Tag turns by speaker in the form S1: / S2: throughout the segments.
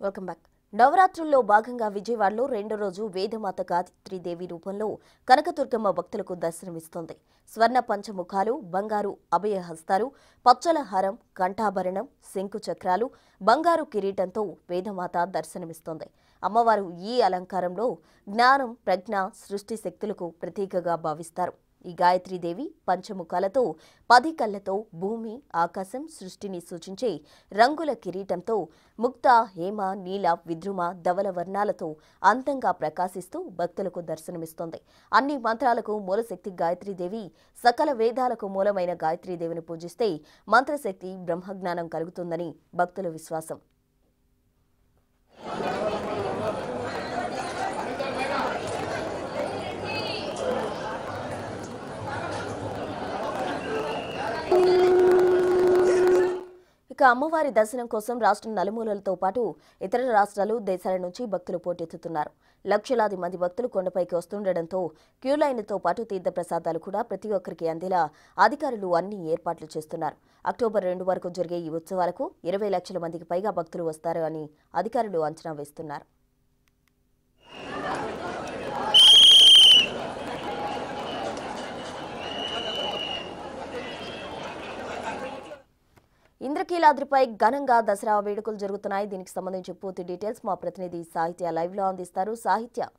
S1: Welcome back. నవరాత్రుల్లో భాగంగా విజయవాడలో రెండో రోజు వేదమాత గాయత్రీదేవి రూపంలో కనకదుర్గమ్మ భక్తులకు దర్శనమిస్తోంది. స్వర్ణ పంచముఖాలు, బంగారు అభయ హస్తాలు, పచ్చల హారం, కంఠాభరణం, శంకు చక్రాలు, బంగారు కిరీటంతో వేదమాత దర్శనమిస్తోంది. అమ్మవారు ఈ అలంకారంలో జ్ఞానం, ప్రజ్ఞ, సృష్టి శక్తులకు ప్రతీకగా భావిస్తారు. ఈ గాయత్రీదేవి పంచముఖాలతో 10 కళ్లతో భూమి, ఆకాశం, సృష్టిని సూచించే రంగుల కిరీటంతో ముక్త, హేమ, నీల, విద్రుమ, ధవల వర్ణాలతో అందంగా ప్రకాశిస్తూ భక్తులకు దర్శనమిస్తోంది. అన్ని మంత్రాలకు మూలశక్తి గాయత్రీదేవి. సకల వేదాలకు మూలమైన గాయత్రీదేవిని పూజిస్తే మంత్రశక్తి, బ్రహ్మజ్ఞానం కలుగుతుందని భక్తుల విశ్వాసం. ఇక అమ్మవారి దర్శనం కోసం రాష్ట్రం నలుమూలలతో పాటు ఇతర రాష్ట్రాలు, దేశాల నుంచి భక్తులు పోటెత్తుతున్నారు. లక్షలాది మంది భక్తులు కొండపైకి వస్తుండటంతో క్యూలైన్లతో పాటు తీర్థప్రసాదాలు కూడా ప్రతి ఒక్కరికి అందేలా అధికారులు అన్ని ఏర్పాట్లు చేస్తున్నారు. అక్టోబర్ 2 వరకు జరిగే ఈ ఉత్సవాలకు 20 లక్షల మందికి పైగా భక్తులు వస్తారు అని అధికారులు అంచనా వేస్తున్నారు. ఇంద్రకీలాద్రిపై ఘనంగా దసరా వేడుకలు జరుగుతున్నాయి. దీనికి సంబంధించి పూర్తి డీటెయిల్స్ మా ప్రతినిధి సాహిత్య లైవ్ లో అందిస్తారు. సాహిత్య,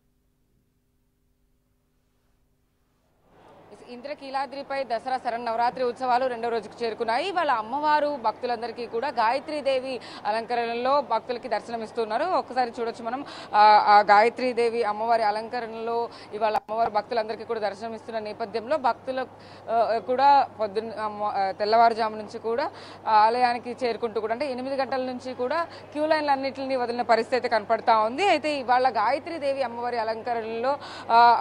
S2: ఇంద్రకీలాద్రిపై దసరా శరన్నవరాత్రి ఉత్సవాలు రెండో రోజుకు చేరుకున్నాయి. వాళ్ళ అమ్మవారు భక్తులందరికీ కూడా గాయత్రీదేవి అలంకరణలో భక్తులకి దర్శనమిస్తున్నారు. ఒక్కసారి చూడొచ్చు మనం ఆ గాయత్రీదేవి అమ్మవారి అలంకరణలో ఇవాళ అమ్మవారు భక్తులందరికీ కూడా దర్శనమిస్తున్న నేపథ్యంలో భక్తులు కూడా తెల్లవారుజాము నుంచి కూడా ఆలయానికి చేరుకుంటూ కూడా అంటే 8 గంటల నుంచి కూడా క్యూ లైన్లు అన్నింటినీ వదిలిన పరిస్థితి కనపడతా ఉంది. అయితే ఇవాళ గాయత్రీదేవి అమ్మవారి అలంకరణలో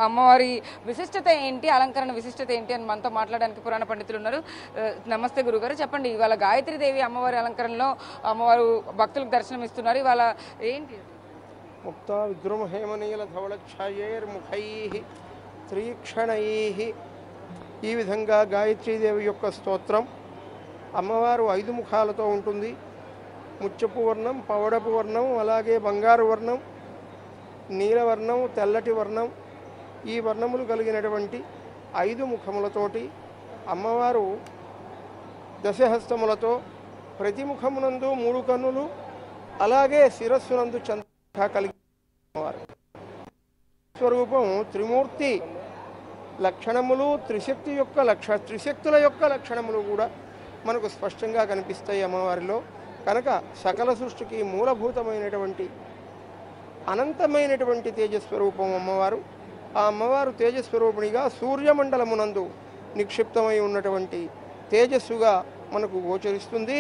S2: అమ్మవారి విశిష్టత ఏంటి, అలంకరణ విశిష్టత ఏంటి అని మనతో మాట్లాడడానికి పురాణ పండితులు ఉన్నారు. నమస్తే గురుగారు, చెప్పండి. ఇవాళ గాయత్రీదేవి అమ్మవారి అలంకరణలో అమ్మవారు భక్తులకు దర్శనం ఇస్తున్నారు. ఇవాళ ఏంటి?
S3: ముక్త విద్రుమ హేమనీల ధవళఛాయైర్ముఖై త్రీక్షణై ఈ విధంగా గాయత్రీదేవి యొక్క స్తోత్రం. అమ్మవారు 5 ముఖాలతో ఉంటుంది. ముచ్చపు వర్ణం, పవడపు వర్ణం, అలాగే బంగారు వర్ణం, నీలవర్ణం, తెల్లటి వర్ణం, ఈ వర్ణములు కలిగినటువంటి 5 ముఖములతోటి అమ్మవారు దశహస్తములతో ప్రతి ముఖమునందు 3 కన్నులు, అలాగే శిరస్సునందు చంద్ర కలిగి అమ్మవారు స్వరూపం. త్రిమూర్తి లక్షణములు, త్రిశక్తుల యొక్క లక్షణములు కూడా మనకు స్పష్టంగా కనిపిస్తాయి అమ్మవారిలో. కనుక సకల సృష్టికి మూలభూతమైనటువంటి అనంతమైనటువంటి తేజస్వరూపం అమ్మవారు. ఆ అమ్మవారు తేజస్వరూపిణిగా సూర్యమండలమునందు నిక్షిప్తమై ఉన్నటువంటి తేజస్సుగా మనకు గోచరిస్తుంది.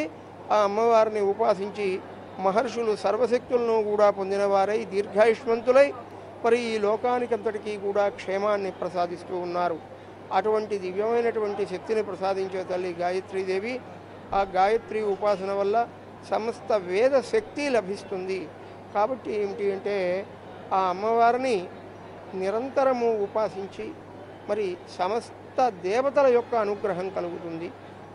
S3: ఆ అమ్మవారిని ఉపాసించి మహర్షులు సర్వశక్తులను కూడా పొందినవారై దీర్ఘాయుష్మంతులై మరి ఈ లోకానికంతటికీ కూడా క్షేమాన్ని ప్రసాదిస్తూ ఉన్నారు. అటువంటి దివ్యమైనటువంటి శక్తిని ప్రసాదించే తల్లి గాయత్రీదేవి. ఆ గాయత్రి ఉపాసన వల్ల సమస్త వేద శక్తి లభిస్తుంది. కాబట్టి ఏమిటి అంటే ఆ అమ్మవారిని నిరంతరము ఉపాసించి మరి సమస్త దేవతల యొక్క అనుగ్రహం కలుగుతుంది.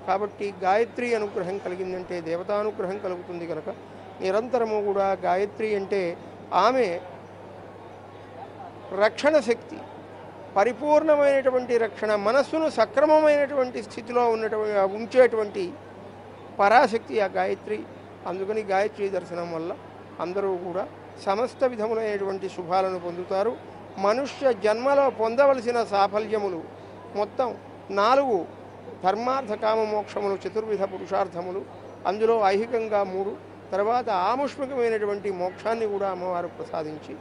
S3: కాబట్టి గాయత్రి అనుగ్రహం కలిగిందంటే దేవతానుగ్రహం కలుగుతుంది. కనుక నిరంతరము కూడా గాయత్రి అంటే ఆమె రక్షణ శక్తి, పరిపూర్ణమైనటువంటి రక్షణ, మనస్సును సక్రమమైనటువంటి స్థితిలో ఉంచేటువంటి పరాశక్తి ఆ గాయత్రి. అందుకని గాయత్రి దర్శనం వల్ల అందరూ కూడా సమస్త విధములైనటువంటి శుభాలను పొందుతారు. మనుష్య జన్మలో పొందవలసిన సాఫల్యములు మొత్తం 4 ధర్మార్థ కామ మోక్షములు, చతుర్విధ పురుషార్థములు, అందులో ఐహికంగా 3, తర్వాత ఆముష్మికమైనటువంటి మోక్షాన్ని కూడా అమ్మవారు ప్రసాదించి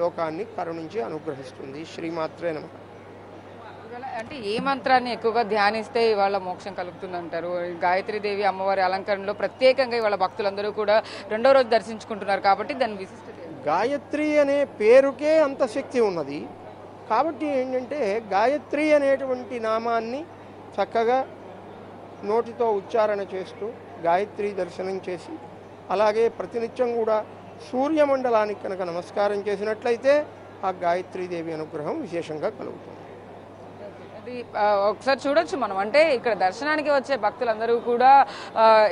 S3: లోకాన్ని కరుణించి అనుగ్రహిస్తుంది. శ్రీమాత్రే నమః.
S2: అంటే ఏ మంత్రాన్ని ఎక్కువగా ధ్యానిస్తే ఇవాళ మోక్షం కలుగుతుందంటారు? గాయత్రీదేవి అమ్మవారి అలంకరణలో ప్రత్యేకంగా ఇవాళ భక్తులందరూ కూడా రెండో రోజు దర్శించుకుంటున్నారు కాబట్టి దాని విశిష్టత.
S3: గాయత్రి అనే పేరుకే అంత శక్తి ఉన్నది. కాబట్టి ఏంటంటే గాయత్రి అనేటువంటి నామాన్ని చక్కగా నోటితో ఉచ్చారణ చేస్తూ గాయత్రి దర్శనం చేసి అలాగే ప్రతినిత్యం కూడా సూర్యమండలానికి కనుక నమస్కారం చేసినట్లయితే ఆ గాయత్రీదేవి అనుగ్రహం విశేషంగా కలుగుతుంది.
S2: ఒకసారి చూడొచ్చు మనం. అంటే ఇక్కడ దర్శనానికి వచ్చే భక్తులందరూ కూడా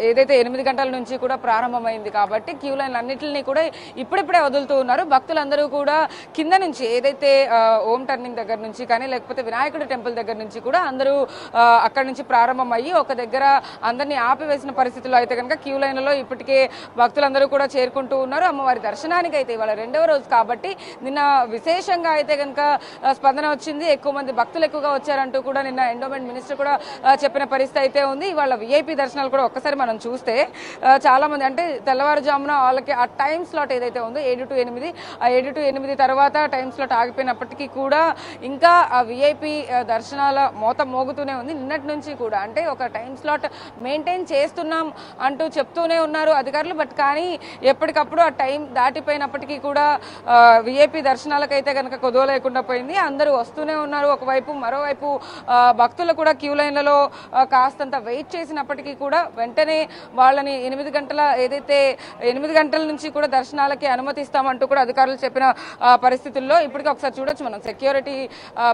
S2: ఏదైతే 8 గంటల నుంచి కూడా ప్రారంభమైంది కాబట్టి క్యూ లైన్ అన్నింటినీ కూడా ఇప్పుడిప్పుడే వదులుతూ ఉన్నారు. భక్తులందరూ కూడా కింద నుంచి ఏదైతే ఓం టర్నింగ్ దగ్గర నుంచి కానీ లేకపోతే వినాయకుడి టెంపుల్ దగ్గర నుంచి కూడా అందరూ అక్కడ నుంచి ప్రారంభమయ్యి ఒక దగ్గర అందరినీ ఆపివేసిన పరిస్థితుల్లో అయితే కనుక క్యూ లైన్లలో ఇప్పటికే భక్తులందరూ కూడా చేరుకుంటూ ఉన్నారు. అమ్మవారి దర్శనానికి అయితే ఇవాళ 2వ రోజు కాబట్టి నిన్న విశేషంగా అయితే కనుక స్పందన వచ్చింది. ఎక్కువ మంది భక్తులు ఎక్కువగా వచ్చారంటూ కూడా నిన్న ఎండోమెంట్ మినిస్టర్ కూడా చెప్పిన పరిస్థితి అయితే ఉంది. ఇవాళ విఐపి దర్శనాలు కూడా ఒక్కసారి మనం చూస్తే చాలా మంది అంటే తెల్లవారుజామున వాళ్ళకి ఆ టైం స్లాట్ ఏదైతే ఉందో 7 to 8 ఆ 7 to 8 తర్వాత టైం స్లాట్ ఆగిపోయినప్పటికీ కూడా ఇంకా ఆ విఐపి దర్శనాల మోత మోగుతూనే ఉంది. నిన్నటి నుంచి కూడా అంటే ఒక టైం స్లాట్ మెయింటైన్ చేస్తున్నాం అంటూ చెప్తూనే ఉన్నారు అధికారులు. బట్ కానీ ఎప్పటికప్పుడు ఆ టైం దాటిపోయినప్పటికీ కూడా విఐపి దర్శనాలకైతే కనుక కొదవ లేకుండా పోయింది. అందరూ వస్తూనే ఉన్నారు ఒకవైపు, మరోవైపు భక్తులు కూడా క్యూ లైన్లలో కాస్తంత వెయిట్ చేసినప్పటికీ కూడా వెంటనే వాళ్ళని 8 గంటల ఏదైతే 8 గంటల నుంచి కూడా దర్శనాలకి అనుమతిస్తామంటూ కూడా అధికారులు చెప్పిన పరిస్థితుల్లో ఇప్పటికీ ఒకసారి చూడొచ్చు మనం. సెక్యూరిటీ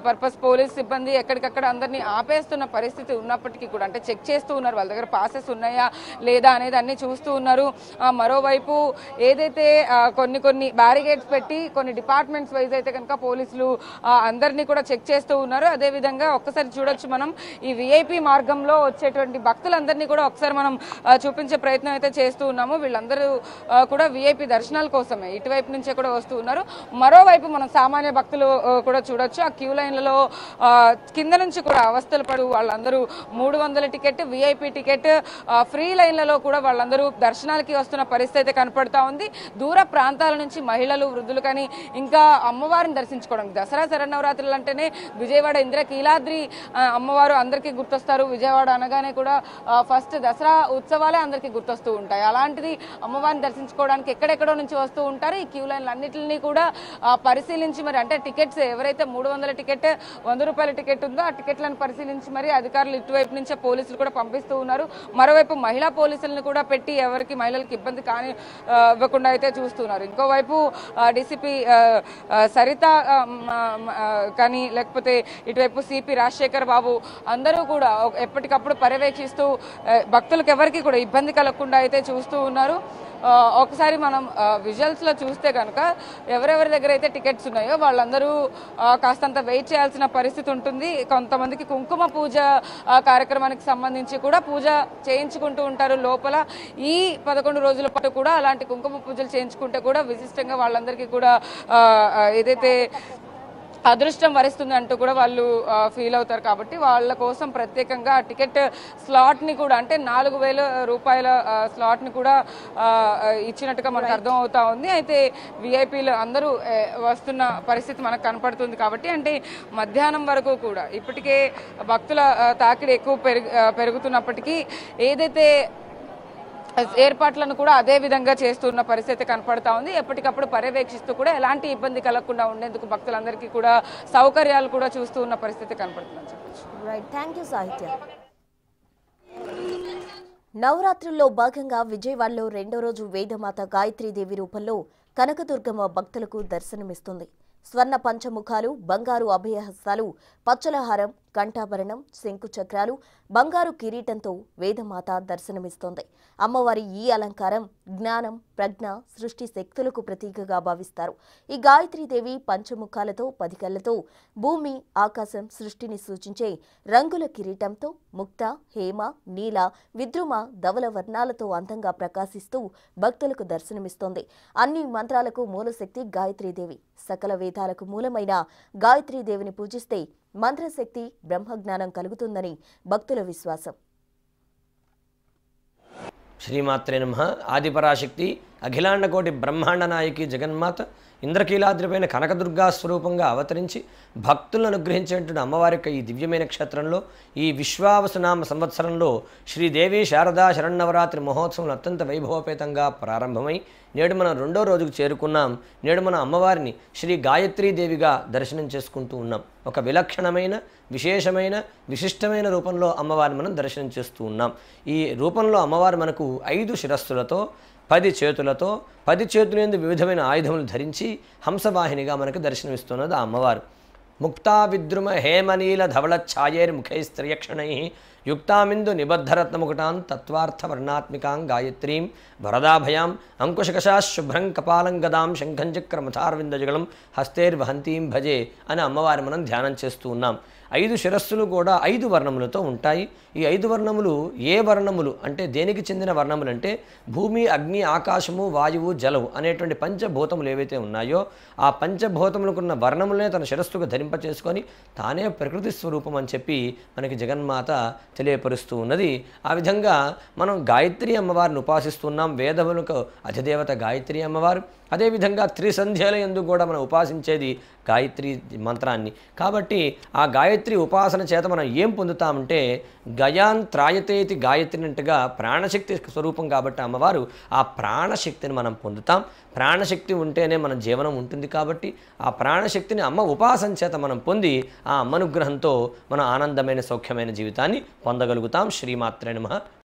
S2: పర్పస్ పోలీస్ సిబ్బంది ఎక్కడికక్కడ అందరినీ ఆపేస్తున్న పరిస్థితి ఉన్నప్పటికీ కూడా అంటే చెక్ చేస్తూ ఉన్నారు వాళ్ళ దగ్గర పాసెస్ ఉన్నాయా లేదా అనేది అన్ని చూస్తూ ఉన్నారు. మరోవైపు ఏదైతే కొన్ని బ్యారిగేడ్స్ పెట్టి కొన్ని డిపార్ట్మెంట్స్ వైజ్ అయితే కనుక పోలీసులు అందరినీ కూడా చెక్ చేస్తూ ఉన్నారు. అదేవిధంగా ఒక్కసారి చూడొచ్చు మనం ఈ విఐపి మార్గంలో వచ్చేటువంటి భక్తులందరినీ కూడా ఒకసారి మనం చూపించే ప్రయత్నం అయితే చేస్తూ ఉన్నాము. వీళ్ళందరూ కూడా విఐపి దర్శనాల కోసమే ఇటువైపు నుంచే కూడా వస్తూ ఉన్నారు. మరోవైపు మనం సామాన్య భక్తులు కూడా చూడొచ్చు ఆ క్యూ లైన్లలో కింద నుంచి కూడా అవస్థలు పడు వాళ్ళందరూ 300 టికెట్ విఐపి టికెట్ ఫ్రీ లైన్లలో కూడా వాళ్ళందరూ దర్శనాలకి వస్తున్న పరిస్థితి అయితే కనపడతా ఉంది. దూర ప్రాంతాల నుంచి మహిళలు, వృద్ధులు కానీ ఇంకా అమ్మవారిని దర్శించుకోవడం. దసరా శరన్నవరాత్రులు అంటేనే విజయవాడ ఇంద్రకీలాద్రి అమ్మవారు అందరికీ గుర్తొస్తారు. విజయవాడ అనగానే కూడా ఫస్ట్ దసరా ఉత్సవాలే అందరికీ గుర్తొస్తూ ఉంటాయి. అలాంటిది అమ్మవారిని దర్శించుకోవడానికి ఎక్కడెక్కడో నుంచి వస్తూ ఉంటారు. ఈ క్యూ లైన్లు అన్నింటినీ కూడా పరిశీలించి మరి అంటే టికెట్స్ ఎవరైతే 300 టికెట్ 100 రూపాయల టికెట్ ఉందో ఆ టికెట్లను పరిశీలించి మరి అధికారులు ఇటువైపు నుంచే పోలీసులు కూడా పంపిస్తూ ఉన్నారు. మరోవైపు మహిళా పోలీసులను కూడా పెట్టి ఎవరికి మహిళలకు ఇబ్బంది కానీ ఇవ్వకుండా అయితే చూస్తున్నారు. ఇంకోవైపు డీసీపీ సరిత కానీ లేకపోతే ఇటువైపు సిపి రాజశేఖర్ బాబు అందరూ కూడా ఎప్పటికప్పుడు పర్యవేక్షిస్తూ భక్తులకు ఎవరికి కూడా ఇబ్బంది కలగకుండా అయితే చూస్తూ ఉన్నారు. ఒకసారి మనం విజువల్స్ లో చూస్తే కనుక ఎవరెవరి దగ్గర అయితే టికెట్స్ ఉన్నాయో వాళ్ళందరూ కాస్తంత వెయిట్ చేయాల్సిన పరిస్థితి ఉంటుంది. కొంతమందికి కుంకుమ పూజ కార్యక్రమానికి సంబంధించి కూడా పూజ చేయించుకుంటూ ఉంటారు లోపల. ఈ 11 రోజుల పాటు కూడా అలాంటి కుంకుమ పూజలు చేయించుకుంటే కూడా విశిష్టంగా వాళ్ళందరికీ కూడా ఏదైతే అదృష్టం వరిస్తుంది అంటూ కూడా వాళ్ళు ఫీల్ అవుతారు. కాబట్టి వాళ్ళ కోసం ప్రత్యేకంగా టికెట్ స్లాట్ ని కూడా అంటే 4000 రూపాయల స్లాట్ ని కూడా ఇచ్చినట్టుగా మనకు అర్థం అవుతా ఉంది. అయితే విఐపీలు అందరూ వస్తున్న పరిస్థితి మనకు కనపడుతుంది. కాబట్టి అంటే మధ్యాహ్నం వరకు కూడా ఇప్పటికే భక్తుల తాకిడి ఎక్కువ పెరుగుతున్నప్పటికీ ఏదైతే ఏర్పాట్లను కూడా అదే విధంగా చేస్తున్న పరిస్థితి కనపడతా ఉంది. ఎప్పటికప్పుడు పర్యవేక్షిస్తూ కూడా ఎలాంటి ఇబ్బంది కలగకుండా ఉండేందుకు భక్తులందరికీ కూడా సౌకర్యాలు కూడా చూస్తూ ఉన్న పరిస్థితి కనపడుతుందని చెప్పొచ్చు.
S1: రైట్, థ్యాంక్ యూ సాహిత్య. నవరాత్రుల్లో భాగంగా విజయవాడలో 2వ రోజు వేదమాత గాయత్రీదేవి రూపంలో కనకదుర్గమ్మ భక్తులకు దర్శనమిస్తుంది. స్వర్ణ పంచముఖాలు, బంగారు అభయహస్తాలు, పచ్చలహారం, కంఠాభరణం, శంకు చక్రాలు, బంగారు కిరీటంతో వేదమాత దర్శనమిస్తోంది. అమ్మవారి ఈ అలంకారం జ్ఞానం, ప్రజ్ఞ, సృష్టి శక్తులకు ప్రతీకగా భావిస్తారు. ఈ గాయత్రీదేవి పంచముఖాలతో 10 కళ్లతో భూమి, ఆకాశం, సృష్టిని సూచించే రంగుల కిరీటంతో ముక్త, హేమ, నీల, విద్రుమ, ధవల వర్ణాలతో అందంగా ప్రకాశిస్తూ భక్తులకు దర్శనమిస్తోంది. అన్ని మంత్రాలకు మూలశక్తి గాయత్రీదేవి. సకల వేదాలకు మూలమైన గాయత్రీదేవిని పూజిస్తే మంత్రశక్తి, బ్రహ్మజ్ఞానం కలుగుతుందని భక్తుల విశ్వాసం.
S4: శ్రీమాత్రే నమః. ఆదిపరాశక్తి అఖిలాండకోటి బ్రహ్మాండ నాయకి జగన్మాత ఇంద్రకీలాద్రిపైన కనకదుర్గా స్వరూపంగా అవతరించి భక్తులను అనుగ్రహించేటువంటి అమ్మవారి యొక్క ఈ దివ్యమైన క్షేత్రంలో ఈ విశ్వావసునామ సంవత్సరంలో శ్రీదేవి శారదా శరన్నవరాత్రి మహోత్సవం అత్యంత వైభవపేతంగా ప్రారంభమై నేడు మనం 2వ రోజుకు చేరుకున్నాం. నేడు మనం అమ్మవారిని శ్రీ గాయత్రీదేవిగా దర్శనం చేసుకుంటూ ఉన్నాం. ఒక విలక్షణమైన, విశేషమైన, విశిష్టమైన రూపంలో అమ్మవారిని మనం దర్శనం చేస్తూ ఉన్నాం. ఈ రూపంలో అమ్మవారు మనకు 5 శిరస్సులతో 10 చేతులతో 10 చేతులందు వివిధమైన ఆయుధములు ధరించి హంసవాహినిగా మనకు దర్శనమిస్తున్నది ఆ అమ్మవారు. ముక్తా విద్రుమ హేమనీల ధవళఛాయైర్ముఖైస్త్రియక్షణై యుక్తామిందు నిబద్ధరత్నముకుటాం తత్వార్థ వర్ణాత్మికాం గాయత్రీం వరదాభయాం అంకుశకషా శుభ్రం కపాలం గదాం శంఖం చక్రమథార్విందజగళం హస్తేర్వహంతీం భజే అని అమ్మవారి మనం ధ్యానం చేస్తూ ఉన్నాం. 5 శిరస్సులు కూడా 5 వర్ణములతో ఉంటాయి. ఈ 5 వర్ణములు ఏ వర్ణములు అంటే దేనికి చెందిన వర్ణములు అంటే భూమి, అగ్ని, ఆకాశము, వాయువు, జలము అనేటువంటి పంచభూతములు ఏవైతే ఉన్నాయో ఆ పంచభూతములకున్న వర్ణములనే తన శిరస్సుకు ధరింపచేసుకొని తానే ప్రకృతి స్వరూపం అని చెప్పి మనకి జగన్మాత తెలియపరుస్తూ ఉన్నది. ఆ విధంగా మనం గాయత్రి అమ్మవారిని ఉపాసిస్తున్నాం. వేదములకు అధిదేవత గాయత్రి అమ్మవారు. అదేవిధంగా త్రిసంధ్యల యందు కూడా మనం ఉపాసించేది గాయత్రి మంత్రాన్ని. కాబట్టి ఆ గాయత్రి ఉపాసన చేత మనం ఏం పొందుతామంటే గయాన్ త్రాయతేతి గాయత్రి అంటగా ప్రాణశక్తి స్వరూపం కాబట్టి అమ్మవారు ఆ ప్రాణశక్తిని మనం పొందుతాం. ప్రాణశక్తి ఉంటేనే మన జీవనం ఉంటుంది కాబట్టి ఆ ప్రాణశక్తిని అమ్మ ఉపాసన చేత మనం పొంది ఆ అమ్మనుగ్రహంతో మనం ఆనందమైన సౌఖ్యమైన జీవితాన్ని పొందగలుగుతాం. శ్రీమాత్రే నమః.